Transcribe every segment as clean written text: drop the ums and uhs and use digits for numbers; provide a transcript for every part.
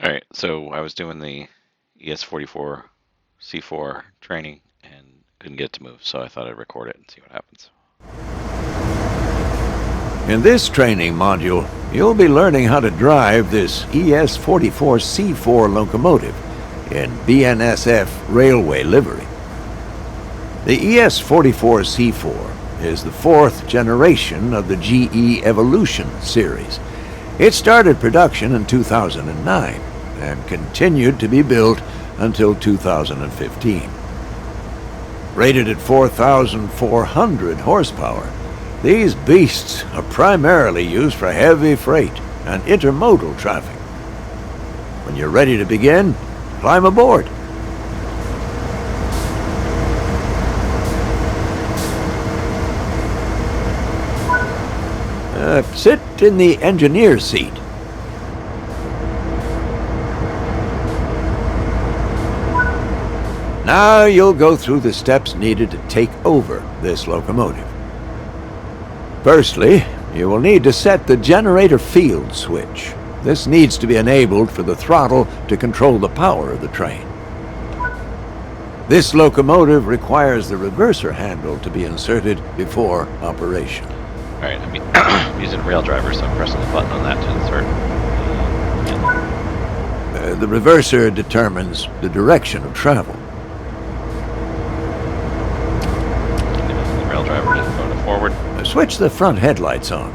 Alright, so I was doing the ES44C4 training and couldn't get it to move, so I thought I'd record it and see what happens. In this training module, you'll be learning how to drive this ES44C4 locomotive in BNSF railway livery. The ES44C4 is the fourth generation of the GE Evolution series. It started production in 2009 and continued to be built until 2015. Rated at 4,400 horsepower, these beasts are primarily used for heavy freight and intermodal traffic. When you're ready to begin, climb aboard. Sit in the engineer's seat. Now you'll go through the steps needed to take over this locomotive. Firstly, you will need to set the generator field switch. This needs to be enabled for the throttle to control the power of the train. This locomotive requires the reverser handle to be inserted before operation. Alright, I'm using rail driver, so I'm pressing the button on that to insert. The reverser determines the direction of travel. The rail driver just going forward. Switch the front headlights on.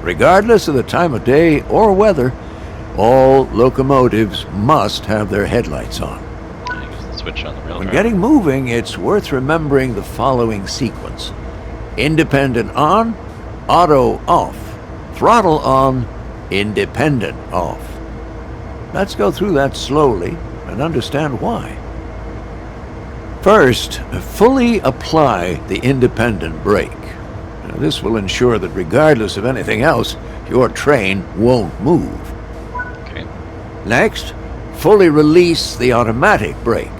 Regardless of the time of day or weather, all locomotives must have their headlights on. I use the switch on the rail When driver. getting moving, it's worth remembering the following sequence: independent on, auto off, throttle on, independent off. Let's go through that slowly and understand why. First, fully apply the independent brake. Now, this will ensure that regardless of anything else, your train won't move. Okay. Next, fully release the automatic brake.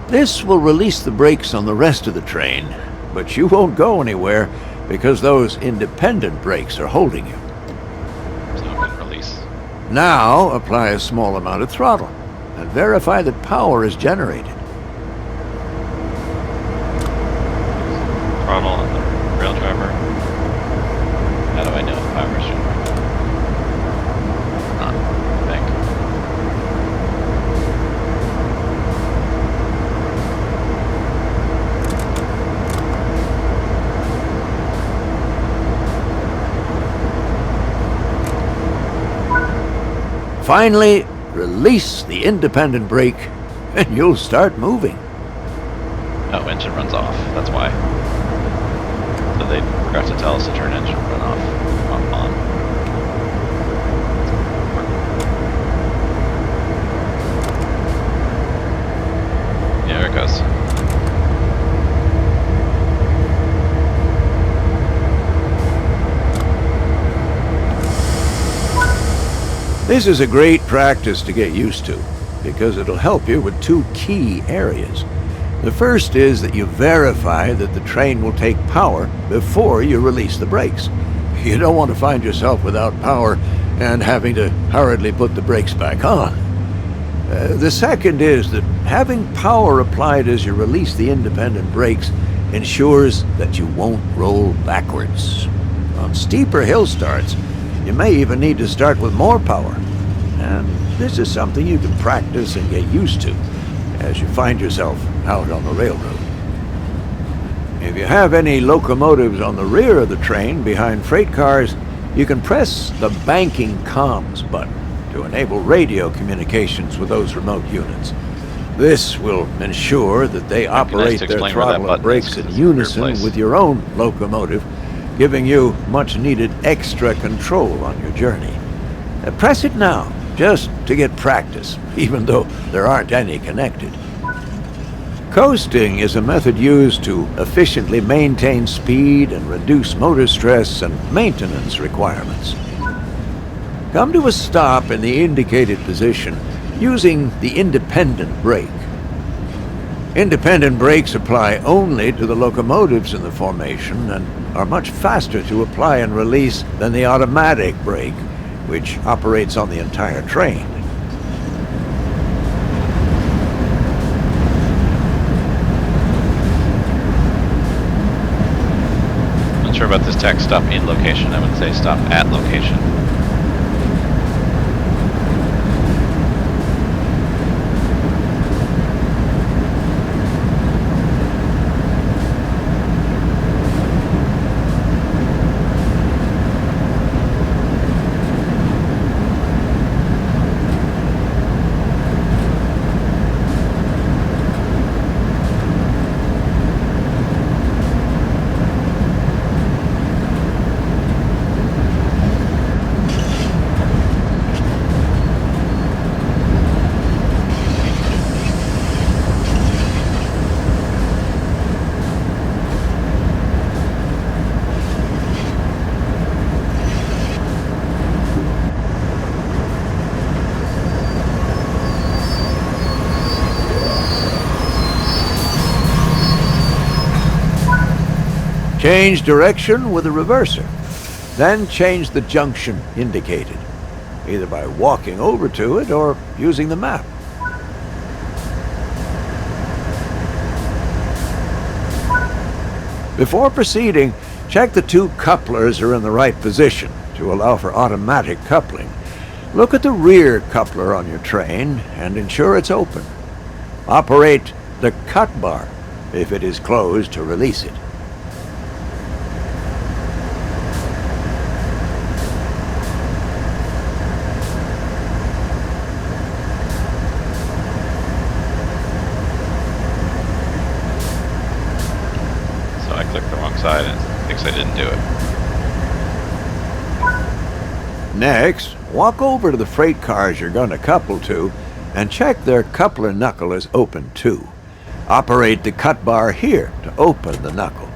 This will release the brakes on the rest of the train, but you won't go anywhere because those independent brakes are holding you. So I'm going to release. Now, apply a small amount of throttle and verify that power is generated. Throttle on the rail driver. How do I know if power is generated? Bank. Finally, release the independent brake and you'll start moving. Oh, engine runs off. That's why. So they forgot to tell us to turn engine run off. On. Yeah, there it goes. This is a great practice to get used to because it'll help you with two key areas. The first is that you verify that the train will take power before you release the brakes. You don't want to find yourself without power and having to hurriedly put the brakes back on. The second is that having power applied as you release the independent brakes ensures that you won't roll backwards. On steeper hill starts, you may even need to start with more power. And this is something you can practice and get used to as you find yourself out on the railroad. If you have any locomotives on the rear of the train behind freight cars, you can press the banking comms button to enable radio communications with those remote units. This will ensure that they operate their throttle and brakes in unison with your own locomotive, giving you much needed extra control on your journey. Press it now, just to get practice, even though there aren't any connected. Coasting is a method used to efficiently maintain speed and reduce motor stress and maintenance requirements. Come to a stop in the indicated position using the independent brake. Independent brakes apply only to the locomotives in the formation and are much faster to apply and release than the automatic brake, which operates on the entire train. Not sure about this text stop in location. I would say stop at location. Change direction with a reverser. Then change the junction indicated, either by walking over to it or using the map. Before proceeding, check the two couplers are in the right position to allow for automatic coupling. Look at the rear coupler on your train and ensure it's open. Operate the cut bar if it is closed to release it. Side and thinks I didn't do it. Next, walk over to the freight cars you're going to couple to and check their coupler knuckle is open too. Operate the cut bar here to open the knuckle.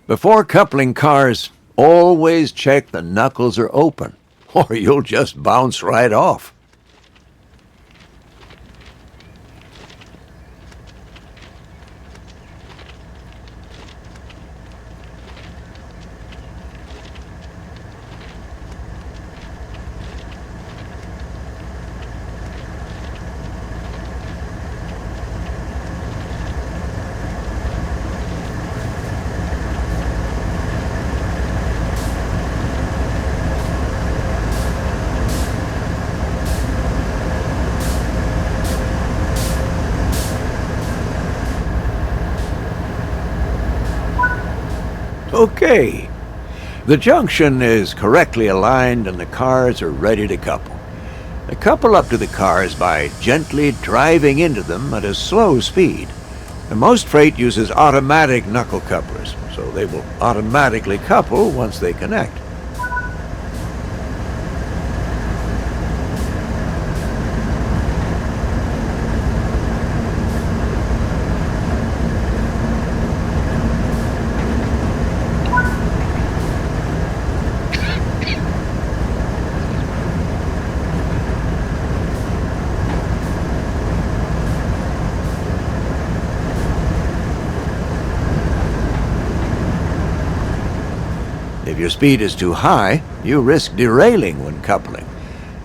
Before coupling cars, always check the knuckles are open, or you'll just bounce right off. Okay, the junction is correctly aligned and the cars are ready to couple. Couple up to the cars by gently driving into them at a slow speed. And most freight uses automatic knuckle couplers, so they will automatically couple once they connect. If your speed is too high, you risk derailing when coupling.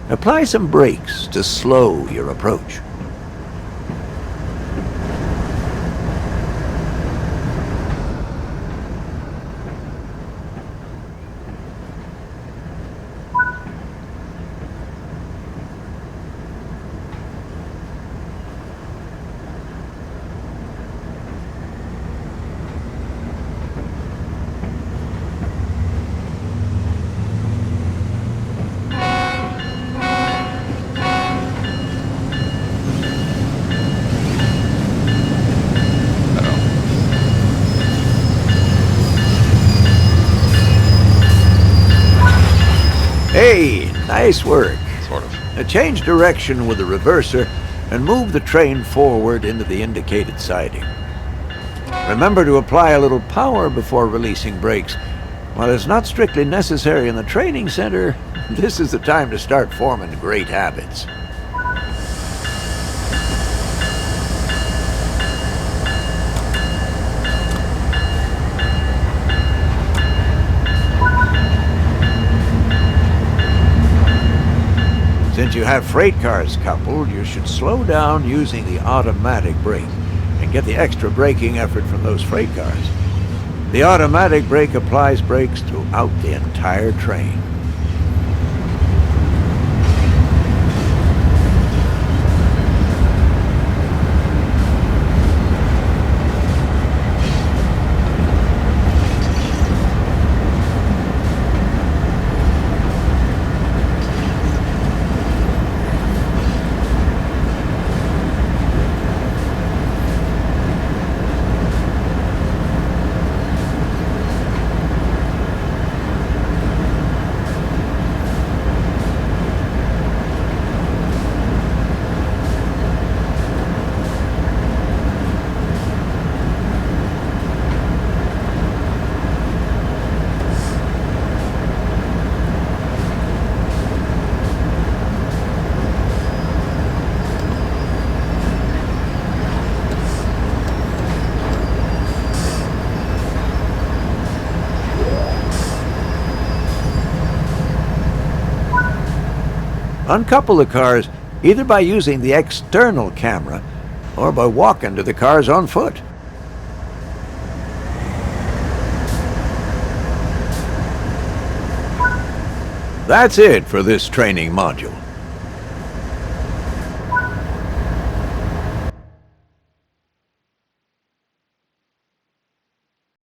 Apply some brakes to slow your approach. Hey, nice work. Sort of. Now change direction with the reverser and move the train forward into the indicated siding. Remember to apply a little power before releasing brakes. While it's not strictly necessary in the training center, this is the time to start forming great habits. Since you have freight cars coupled, you should slow down using the automatic brake and get the extra braking effort from those freight cars. The automatic brake applies brakes throughout the entire train. Uncouple the cars either by using the external camera or by walking to the cars on foot. That's it for this training module.